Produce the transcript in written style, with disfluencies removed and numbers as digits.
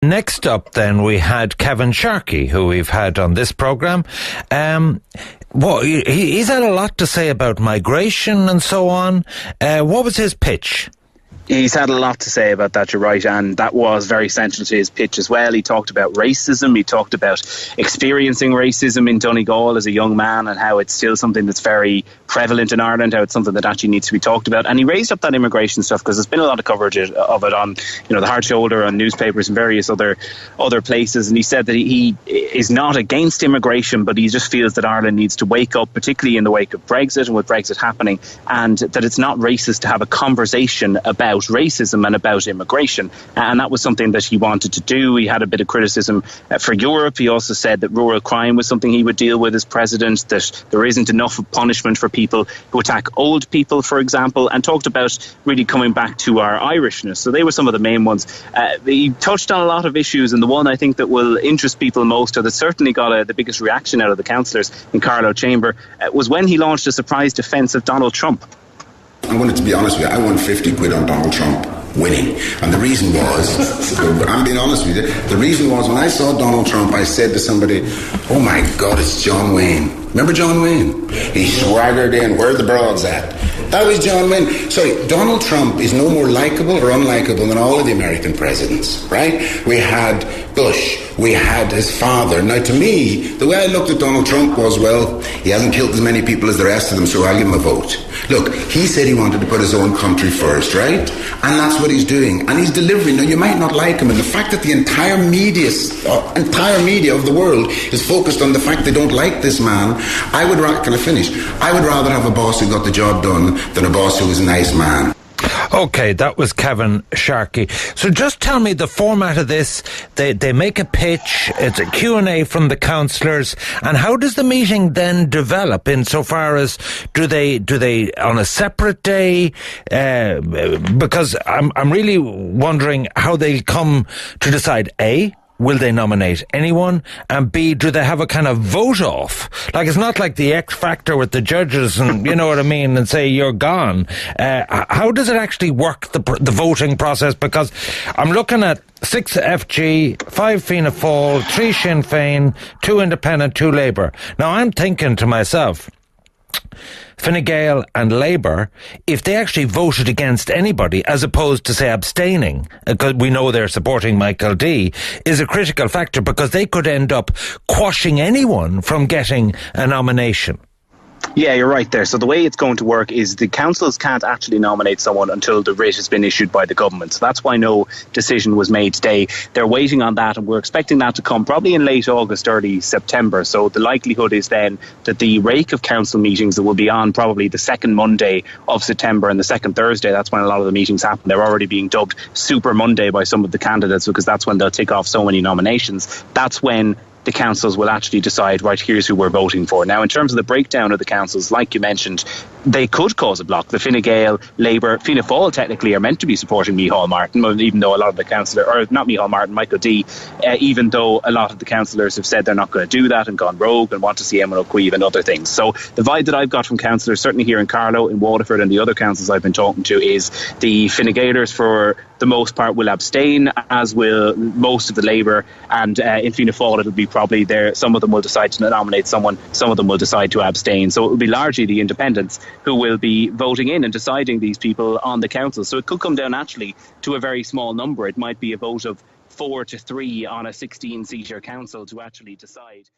Next up, then, we had Kevin Sharkey, who we've had on this programme. He's had a lot to say about migration and so on. What was his pitch? He's had a lot to say about that, you're right, and that was very central to his pitch as well. He talked about racism, he talked about experiencing racism in Donegal as a young man and how it's still something that's very prevalent in Ireland, how it's something that actually needs to be talked about. And he raised up that immigration stuff because there's been a lot of coverage of it on, the Hard Shoulder, on newspapers and various other places. And he said that he is not against immigration, but he just feels that Ireland needs to wake up, particularly in the wake of Brexit and with Brexit happening, and that it's not racist to have a conversation about racism and about immigration, and that was something that he wanted to do. He had a bit of criticism for Europe. He also said that rural crime was something he would deal with as president, that there isn't enough punishment for people who attack old people, for example, and talked about really coming back to our Irishness. So they were some of the main ones. He touched on a lot of issues, and the one I think that will interest people most, or that certainly got the biggest reaction out of the councillors in Carlow Chamber, was when he launched a surprise defence of Donald Trump. I wanted to be honest with you, I won 50 quid on Donald Trump winning. And the reason was, I'm being honest with you, the reason was when I saw Donald Trump, I said to somebody, oh my God, it's John Wayne. Remember John Wayne? He swaggered in, where are the broads at? That was John Wayne. Sorry, Donald Trump is no more likeable or unlikable than all of the American presidents, right? We had Bush, we had his father. Now to me, the way I looked at Donald Trump was, well, he hasn't killed as many people as the rest of them, so I'll give him a vote. Look, he said he wanted to put his own country first, right? And that's what he's doing. And he's delivering. Now, you might not like him, and the fact that the entire media of the world is focused on the fact they don't like this man, can I finish? I would rather have a boss who got the job done than a boss who was a nice man. Okay, that was Kevin Sharkey. So just tell me the format of this. They make a pitch, it's a Q&A from the councillors, and how does the meeting then develop insofar as do they on a separate day? Because I'm really wondering how they come to decide, A, will they nominate anyone? And B, do they have a kind of vote off? Like, it's not like the X Factor with the judges and, you know what I mean, and say you're gone. How does it actually work, the voting process? Because I'm looking at 6 FG, 5 Fianna Fáil, 3 Sinn Féin, 2 Independent, 2 Labour. Now, I'm thinking to myself, Fine Gael and Labour, if they actually voted against anybody, as opposed to, say, abstaining, because we know they're supporting Michael D, is a critical factor because they could end up quashing anyone from getting a nomination. Yeah, you're right there. So the way it's going to work is the councils can't actually nominate someone until the writ has been issued by the government. So that's why no decision was made today. They're waiting on that, and we're expecting that to come probably in late August, early September. So the likelihood is then that the rake of council meetings that will be on probably the second Monday of September and the second Thursday, that's when a lot of the meetings happen. They're already being dubbed Super Monday by some of the candidates because that's when they'll tick off so many nominations. That's when the councils will actually decide, right, here's who we're voting for. Now, in terms of the breakdown of the councils, like you mentioned, they could cause a block. The Fine Gael, Labour, Fianna Fáil technically are meant to be supporting Micheál Martin, even though a lot of the councillors, or not Micheál Martin, Michael D, even though a lot of the councillors have said they're not going to do that and gone rogue and want to see Eamon O'Queeve and other things. So the vibe that I've got from councillors, certainly here in Carlow, in Waterford and the other councils I've been talking to, is the Fine Gaelers for the most part will abstain, as will most of the Labour, and in Fianna Fáil it'll be probably there. Some of them will decide to nominate someone, some of them will decide to abstain. So it will be largely the independents who will be voting in and deciding these people on the council. So it could come down actually to a very small number. It might be a vote of 4-3 on a 16-seater council to actually decide.